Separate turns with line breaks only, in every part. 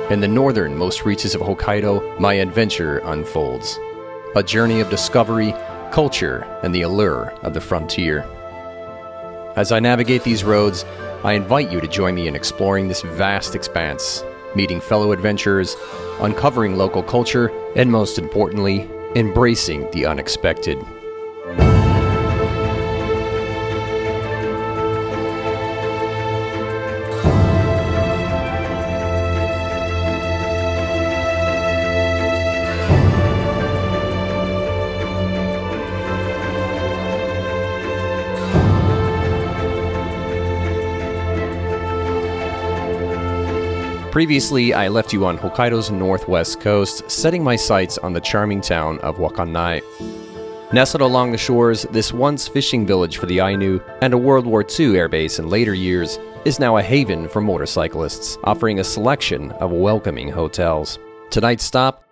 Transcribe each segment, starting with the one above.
In the northernmost reaches of Hokkaido, my adventure unfolds. A journey of discovery, culture, and the allure of the frontier. As I navigate these roads, I invite you to join me in exploring this vast expanse, meeting fellow adventurers, uncovering local culture, and most importantly, embracing the unexpected. Previously, I left you on Hokkaido's northwest coast, setting my sights on the charming town of Wakkanai. Nestled along the shores, this once fishing village for the Ainu and a World War II airbase in later years is now a haven for motorcyclists, offering a selection of welcoming hotels. Tonight's stop,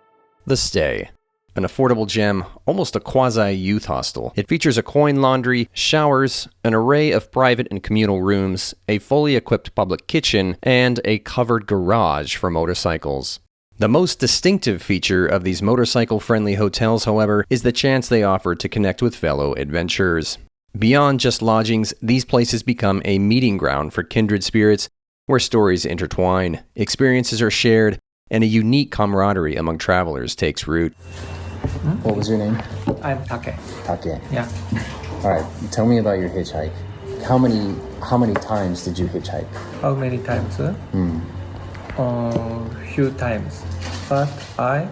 The Stay. An affordable gem, almost a quasi-youth hostel. It features a coin laundry, showers, an array of private and communal rooms, a fully equipped public kitchen, and a covered garage for motorcycles. The most distinctive feature of these motorcycle-friendly hotels, however, is the chance they offer to connect with fellow adventurers. Beyond just lodgings, these places become a meeting ground for kindred spirits, where stories intertwine, experiences are shared, and a unique camaraderie among travelers takes root.
What was your name?
I'm Take.
Take.
Yeah.
All right. Tell me about your hitchhike. How many times did you hitchhike?
How many times? Few times. But I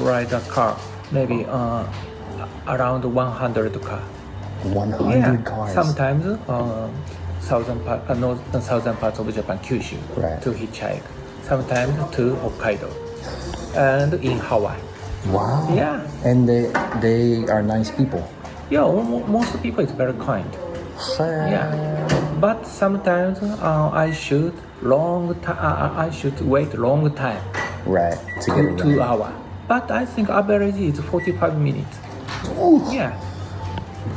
ride a car. Maybe around 100 car.
100 cars.
Sometimes southern parts of Japan, Kyushu,
right,
to hitchhike. Sometimes to Hokkaido and in Hawaii.
Wow.
Yeah.
And they are nice people.
Yeah, most people is very kind. Yeah. But sometimes I should wait long time.
Right. To get around.
2 hours. But I think average is 45 minutes.
Ooh.
Yeah.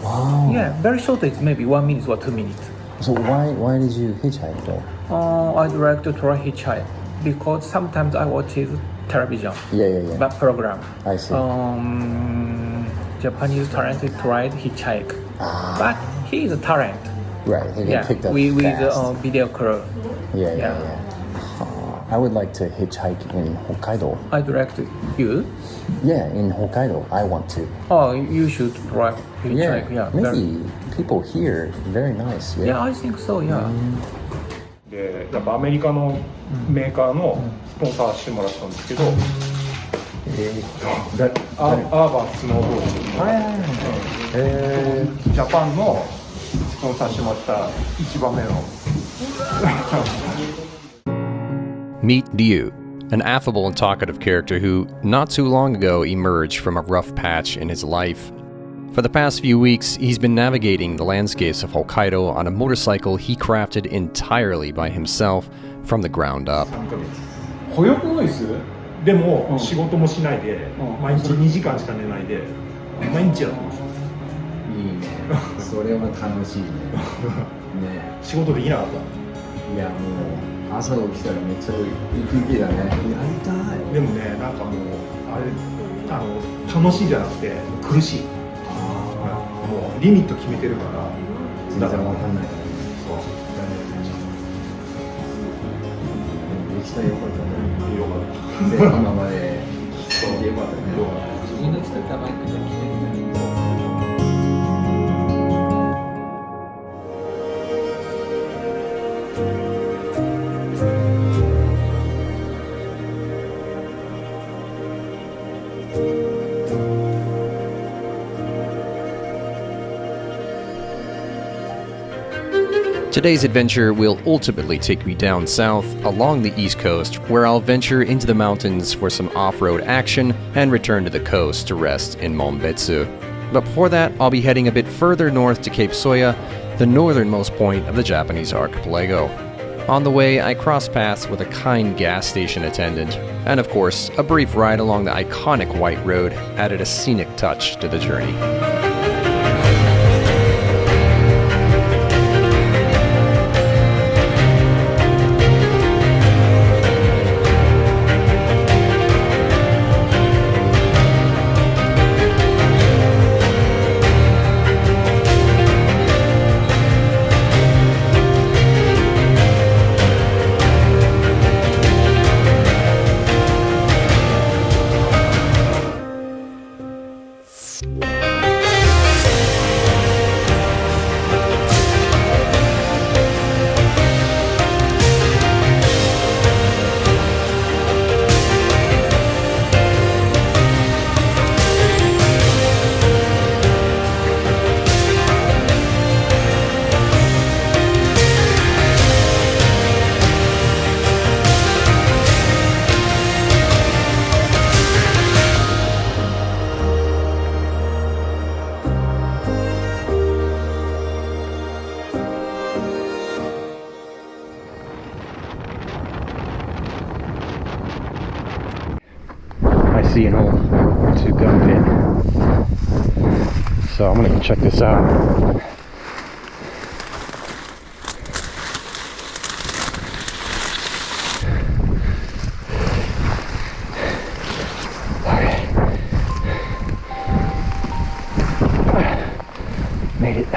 Wow.
Yeah. Very short is maybe 1 minute or 2 minutes.
So why did you hitchhike though?
I'd like to try hitchhike because sometimes I watch television.
Yeah.
But program.
I see.
Japanese talent tried hitchhike, but he is a talent.
Right. He got picked up
with
fast.
Video crew.
Yeah. I would like to hitchhike in Hokkaido.
I'd like to. You?
Yeah, in Hokkaido. I want to.
Oh, you should try hitchhike. Yeah.
Maybe people here very nice.
Yeah, I think so. Yeah.
で、やっぱアメリカのメーカーのスポンサーしてもらったんですけど、アーバンスノーボード、ジャパンのスポンサーしてもらった一番目の。
Meet Ryo, an affable and talkative character who, not too long ago, emerged from a rough patch in his life. For the past few weeks, he's been navigating the landscapes of Hokkaido on a motorcycle he crafted entirely by himself from the ground up.
保育ノイズでも仕事もしないで、毎日2時間しか寝ないで、毎日やってます。
いいね。それは楽しいね。ね。
仕事できなかった。
いやもう朝起きたらめっちゃ息気だね。やりたい。
でもね、なんかもうあれ楽しいじゃなくて苦しい。もうリミット決めてるから。
全然わかんないから。そう。できたらよかったね。
よかった。
で今まで来てよかったね。自分の作ったバイクで来てる。
Today's adventure will ultimately take me down south along the east coast, where I'll venture into the mountains for some off-road action and return to the coast to rest in Monbetsu. But before that, I'll be heading a bit further north to Cape Soya, the northernmost point of the Japanese archipelago. On the way, I cross paths with a kind gas station attendant, and of course, a brief ride along the iconic white road added a scenic touch to the journey. see an old World War II gun pit. So I'm gonna go check this out. Made it.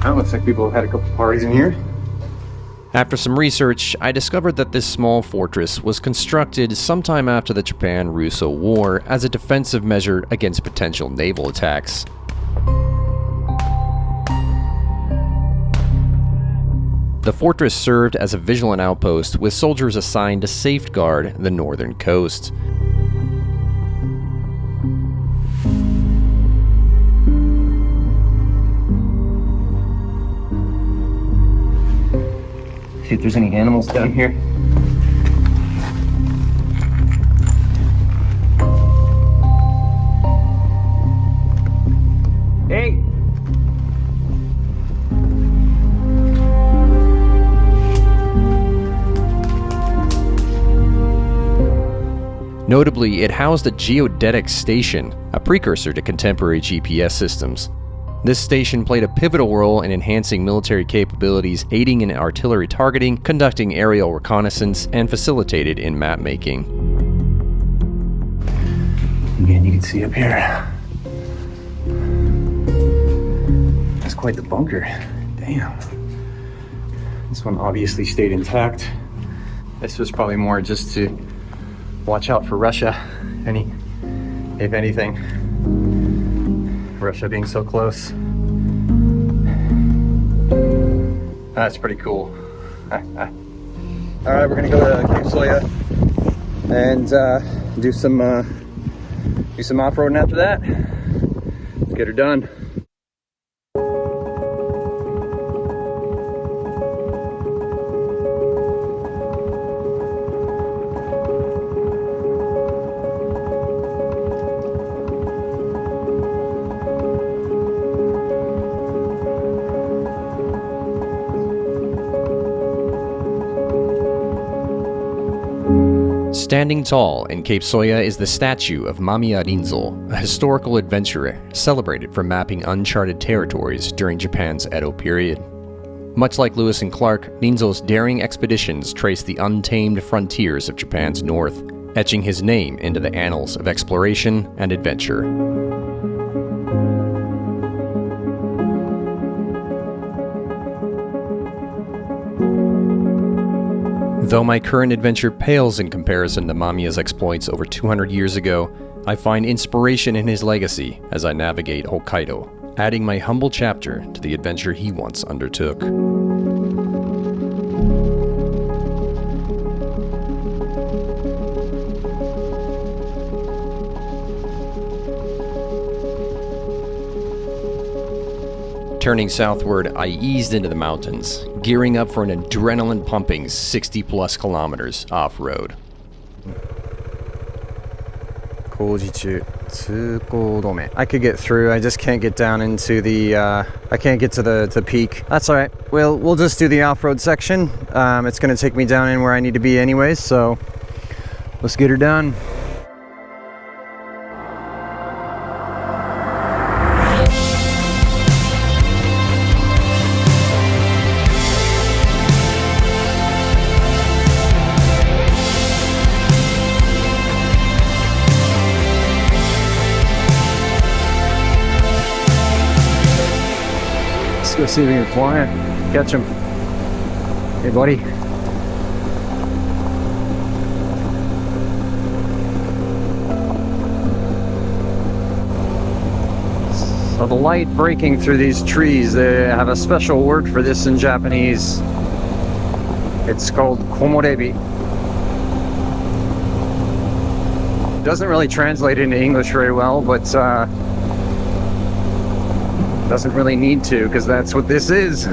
Well, looks like people have had a couple parties in here.
After some research, I discovered that this small fortress was constructed sometime after the Japan-Russo War as a defensive measure against potential naval attacks. The fortress served as a vigilant outpost with soldiers assigned to safeguard the northern coast.
See if there's any animals down here. Hey!
Notably, it housed a geodetic station, a precursor to contemporary GPS systems. This station played a pivotal role in enhancing military capabilities, aiding in artillery targeting, conducting aerial reconnaissance, and facilitated in map making.
Again, you can see up here. That's quite the bunker. Damn. This one obviously stayed intact. This was probably more just to watch out for Russia, if anything. Russia being so close. That's pretty cool. Alright, we're gonna go to Cape Soya and do some off-roading after that. Let's get her done.
Standing tall in Cape Soya is the statue of Mamiya Rinzo, a historical adventurer celebrated for mapping uncharted territories during Japan's Edo period. Much like Lewis and Clark, Rinzo's daring expeditions trace the untamed frontiers of Japan's north, etching his name into the annals of exploration and adventure. Though my current adventure pales in comparison to Mamiya's exploits over 200 years ago, I find inspiration in his legacy as I navigate Hokkaido, adding my humble chapter to the adventure he once undertook. Turning southward, I eased into the mountains, gearing up for an adrenaline-pumping 60-plus kilometers off-road.
工事中、通行止め. I could get through. I just can't get down into the. I can't get to the peak. That's all right. We'll just do the off-road section. It's gonna take me down in where I need to be anyways. So let's get her done. Let's go see if we can fly it. Catch him. Hey, buddy. So the light breaking through these trees, they have a special word for this in Japanese. It's called komorebi. Doesn't really translate into English very well, but doesn't really need to, because that's what this is.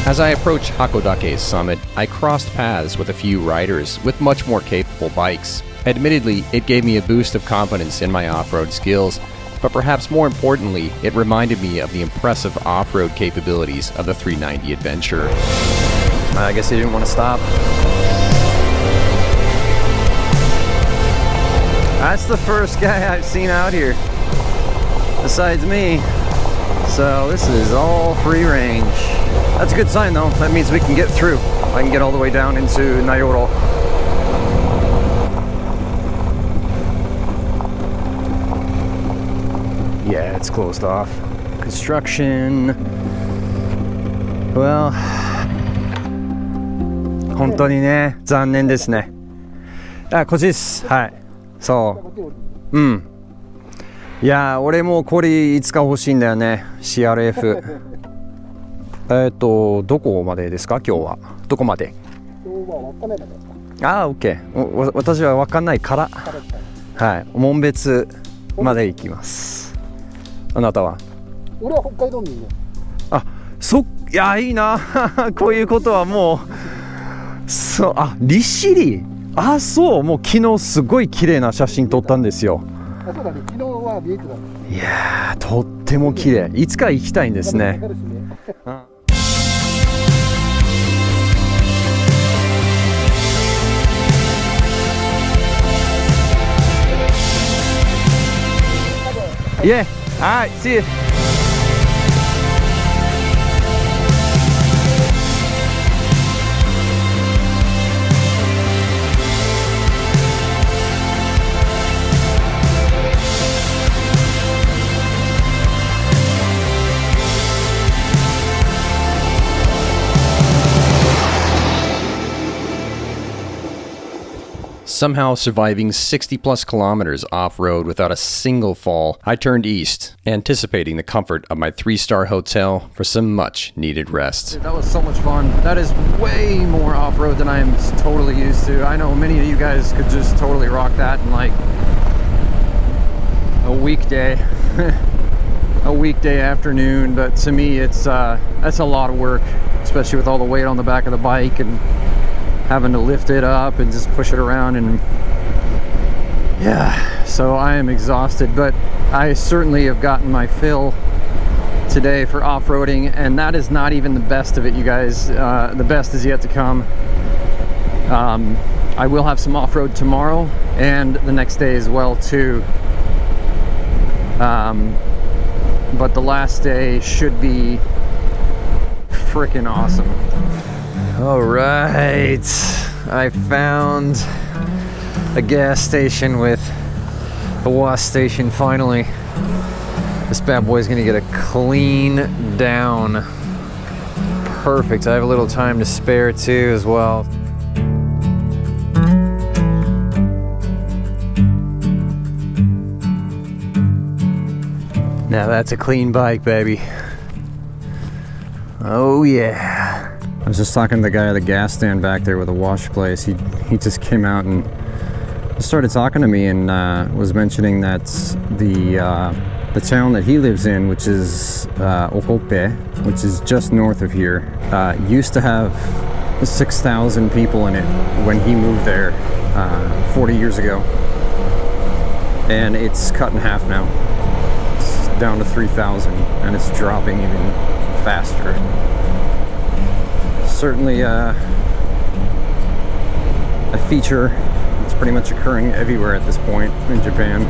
As I approached Hakodake's summit, I crossed paths with a few riders with much more capable bikes. Admittedly, it gave me a boost of confidence in my off-road skills, but perhaps more importantly, it reminded me of the impressive off-road capabilities of the 390 Adventure.
I guess he didn't want to stop. That's the first guy I've seen out here, besides me. So this is all free range. That's a good sign though. That means we can get through. I can get all the way down into Narumi. Yeah, it's closed off. Construction. Well, 本当にね、残念ですね。あ、こっちです。はい。そう。うん。いや、俺もこれいつか欲しいんだよね。CRF。どこまでですか今日は。どこまで？
今日は稚内までですか。
ああ、OK。私は稚内から、はい、紋別まで行きます。あなたは？
俺は北海道民ね。
あ、いや、いいな。こういうことはもう、そう、あ、利尻。あ、そう、もう昨日すごい綺麗な写真撮ったんですよ。
あ、そうだね。昨日は見えてた。
いやー、とっても綺麗。いつか行きたいんですね。Yeah, alright, see you.
Somehow surviving 60 plus kilometers off-road without a single fall, I turned east, anticipating the comfort of my 3-star hotel for some much-needed rest.
Dude, that was so much fun. That is way more off-road than I am totally used to. I know many of you guys could just totally rock that in like a weekday. A weekday afternoon, but to me it's that's a lot of work, especially with all the weight on the back of the bike and having to lift it up and just push it around, and yeah, so I am exhausted, but I certainly have gotten my fill today for off-roading, and that is not even the best of it, you guys. The best is yet to come. I will have some off-road tomorrow and the next day as well too, but the last day should be freaking awesome. All right, I found a gas station with a wash station finally. This bad boy is gonna get a clean down. Perfect, I have a little time to spare too as well. Now that's a clean bike, baby. Oh yeah. I was just talking to the guy at the gas stand back there with a wash place. He just came out and started talking to me and was mentioning that the town that he lives in, which is Okope, which is just north of here, used to have 6,000 people in it when he moved there 40 years ago, and it's cut in half now. It's down to 3,000, and it's dropping even faster. Certainly a feature that's pretty much occurring everywhere at this point in Japan.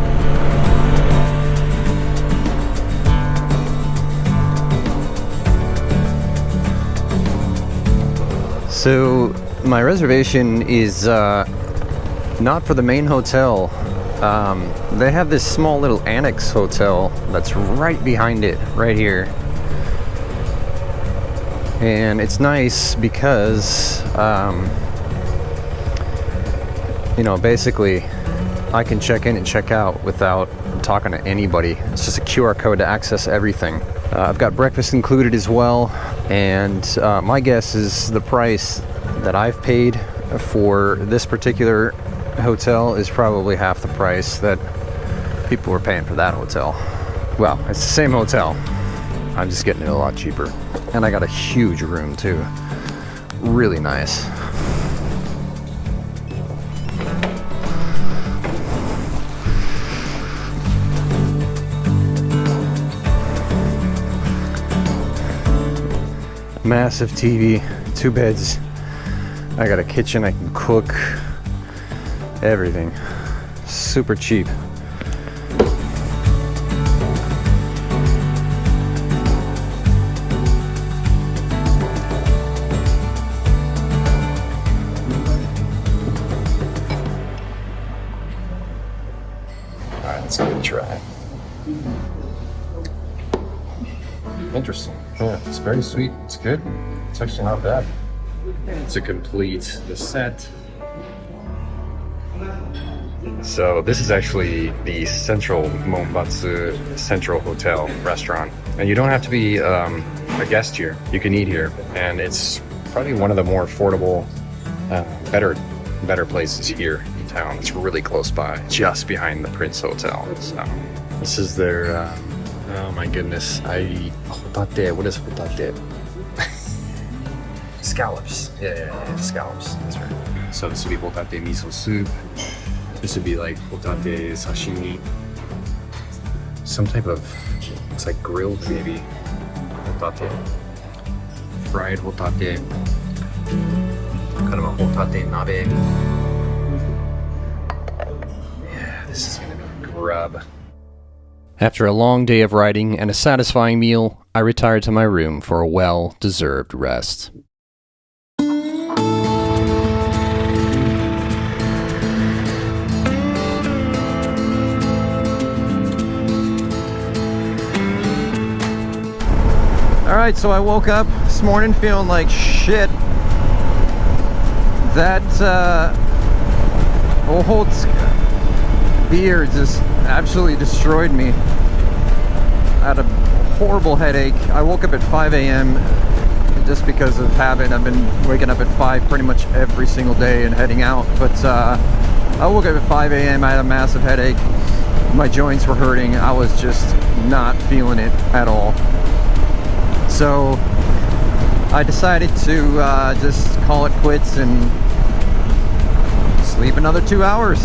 So my reservation is not for the main hotel. They have this small little annex hotel that's right behind it, right here. And it's nice because, you know, basically I can check in and check out without talking to anybody. It's just a QR code to access everything. I've got breakfast included as well, and my guess is the price that I've paid for this particular hotel is probably half the price that people were paying for that hotel. Well, it's the same hotel. I'm just getting it a lot cheaper. And I got a huge room too. Really nice. Massive TV, 2 beds. I got a kitchen, I can cook. Everything. Super cheap. Alright, let's give it a try. Interesting. Yeah, it's very sweet. It's good. It's actually not bad. To complete the set. So this is actually the Central Monbatsu Central Hotel restaurant. And you don't have to be a guest here. You can eat here. And it's probably one of the more affordable, better places here in town. It's really close by, just behind the Prince Hotel. So this is their, oh my goodness. Hotate, what is hotate? Scallops. Yeah, scallops. That's right. So this would be hotate miso soup. This would be like hotate sashimi. Some type of, it's like grilled maybe. Hotate. Fried hotate. Kind of a hotate nabe. Yeah, this is gonna be grub. After a long day of writing and a satisfying meal, I retired to my room for a well-deserved rest. Alright, so I woke up this morning feeling like shit. That Oholtsk beer just absolutely destroyed me. I had a horrible headache. I woke up at 5 a.m. just because of habit. I've been waking up at 5 pretty much every single day and heading out. But I woke up at 5 a.m. I had a massive headache. My joints were hurting. I was just not feeling it at all. So I decided to just call it quits and sleep another 2 hours.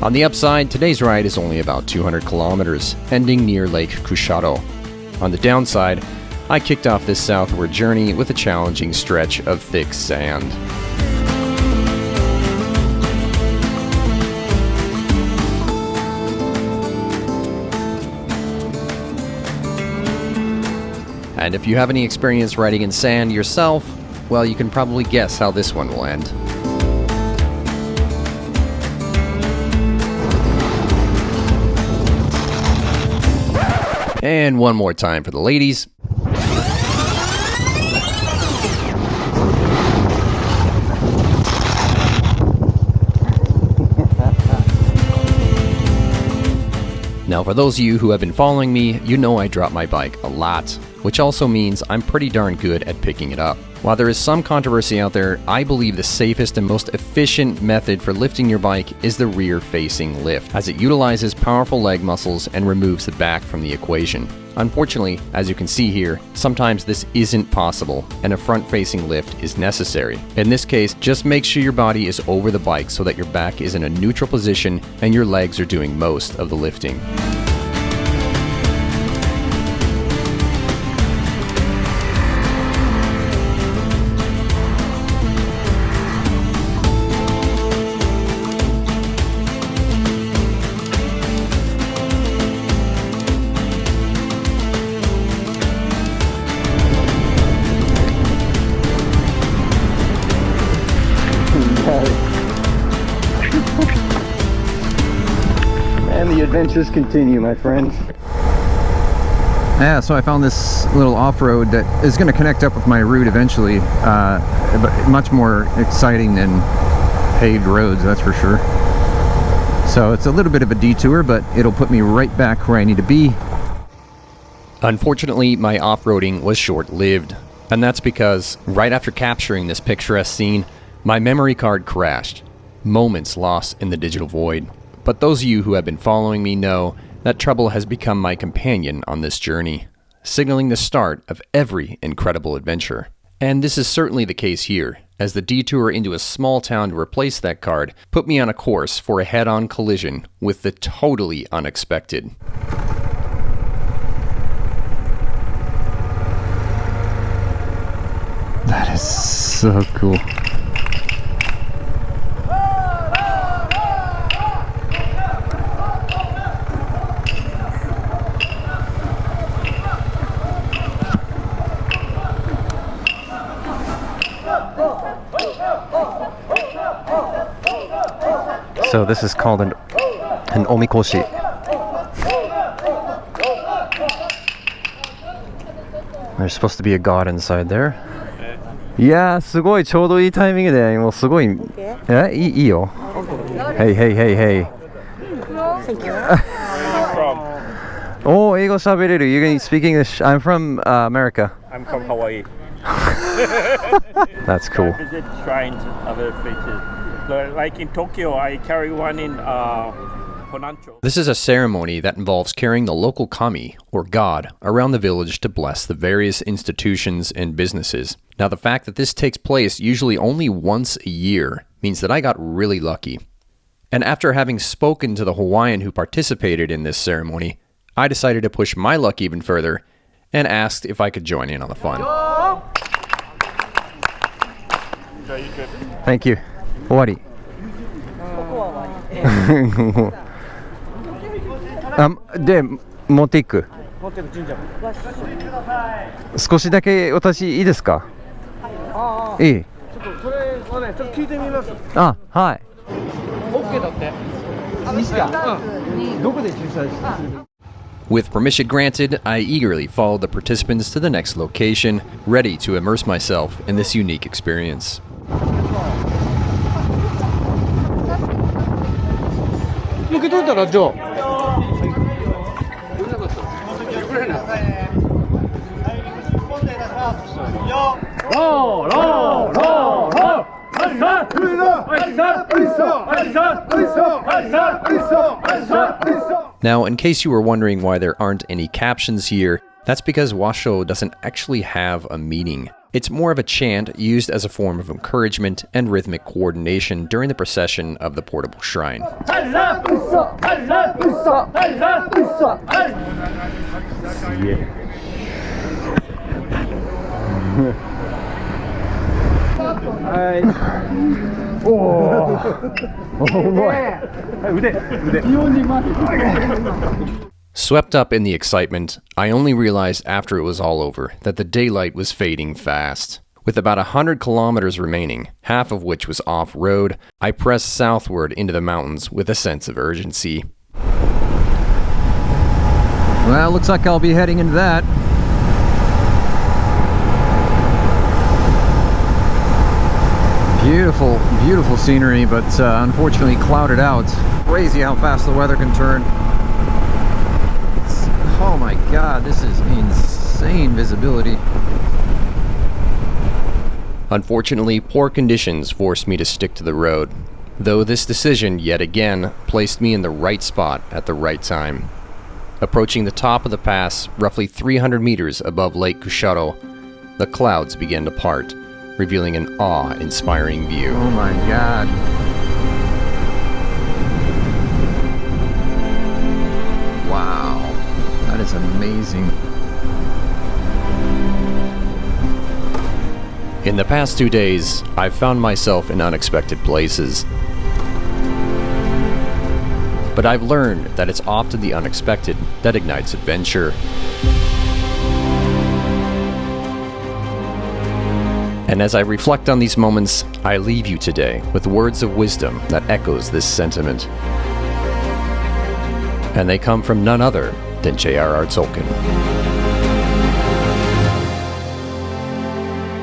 On the upside, today's ride is only about 200 kilometers, ending near Lake Kussharo. On the downside, I kicked off this southward journey with a challenging stretch of thick sand. And if you have any experience riding in sand yourself, well, you can probably guess how this one will end. And one more time for the ladies. Now, for those of you who have been following me, you know I drop my bike a lot, which also means I'm pretty darn good at picking it up. While there is some controversy out there, I believe the safest and most efficient method for lifting your bike is the rear-facing lift, as it utilizes powerful leg muscles and removes the back from the equation. Unfortunately, as you can see here, sometimes this isn't possible, and a front-facing lift is necessary. In this case, just make sure your body is over the bike so that your back is in a neutral position and your legs are doing most of the lifting. And the adventures continue, my friends. Yeah, so I found this little off-road that is going to connect up with my route eventually, but much more exciting than paved roads, that's for sure. So it's a little bit of a detour, but it'll put me right back where I need to be. Unfortunately, my off-roading was short-lived, and that's because right after capturing this picturesque scene, my memory card crashed. Moments lost in the digital void. But those of you who have been following me know that trouble has become my companion on this journey.
signaling the start of every incredible adventure. And this is certainly the case here, as the detour into a small town to replace that card put me on a course for a head-on collision with the totally unexpected.
That is so cool. So this is called an omikoshi. There's supposed to be a god inside there. いやー、すごいちょうどいいタイミングで、もうすごい、いいよ。Hey, hey, hey, hey. Oh, 英語喋れる。You can speak English. I'm from America.
I'm from Hawaii.
That's cool.
I visit shrines, other places. Like in Tokyo, I carry one in Honancho.
This is a ceremony that involves carrying the local kami, or god, around the village to bless the various institutions and businesses. Now, the fact that this takes place usually only once a year means that I got really lucky. And after having spoken to the Hawaiian who participated in this ceremony, I decided to push my luck even further and asked if I could join in on the fun.
Thank you. 終わり。で、持っていく。少しだけ私いいですか？いい。
それはね、ちょっと聞いてみます。
あ、はい。
OK だって。西か。どこで駐車する
？With permission granted, I eagerly followed the participants to the next location, ready to immerse myself in this unique experience. Now, in case you were wondering why there aren't any captions here, that's because Washo doesn't actually have a meaning. It's more of a chant used as a form of encouragement and rhythmic coordination during the procession of the portable shrine. Swept up in the excitement, I only realized after it was all over that the daylight was fading fast. With about 100 kilometers remaining, half of which was off-road, I pressed southward into the mountains with a sense of urgency.
Well, looks like I'll be heading into that. Beautiful, beautiful scenery, but unfortunately clouded out. Crazy how fast the weather can turn. Oh my god, this is insane visibility.
Unfortunately, poor conditions forced me to stick to the road, though this decision, yet again, placed me in the right spot at the right time. Approaching the top of the pass, roughly 300 meters above Lake Kussharo, the clouds began to part, revealing an awe-inspiring view.
Oh my god. Wow, that is amazing.
In the past 2 days, I've found myself in unexpected places. But I've learned that it's often the unexpected that ignites adventure. And as I reflect on these moments, I leave you today with words of wisdom that echoes this sentiment. And they come from none other than J.R.R. Tolkien.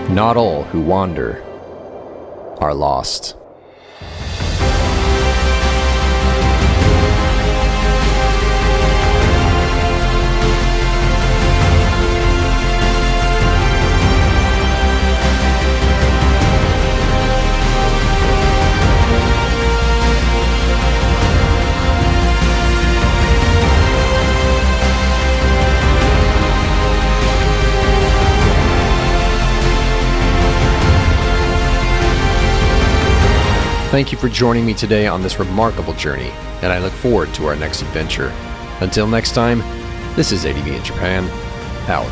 Not all who wander are lost. Thank you for joining me today on this remarkable journey, and I look forward to our next adventure. Until next time, this is ADVinJapan, out.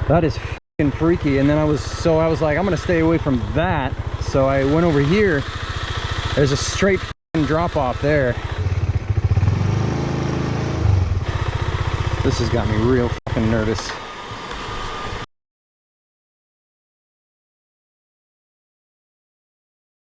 That is fucking freaky. And then I was like, I'm gonna stay away from that. So I went over here. There's a straight fucking drop off there. This has got me real fucking nervous.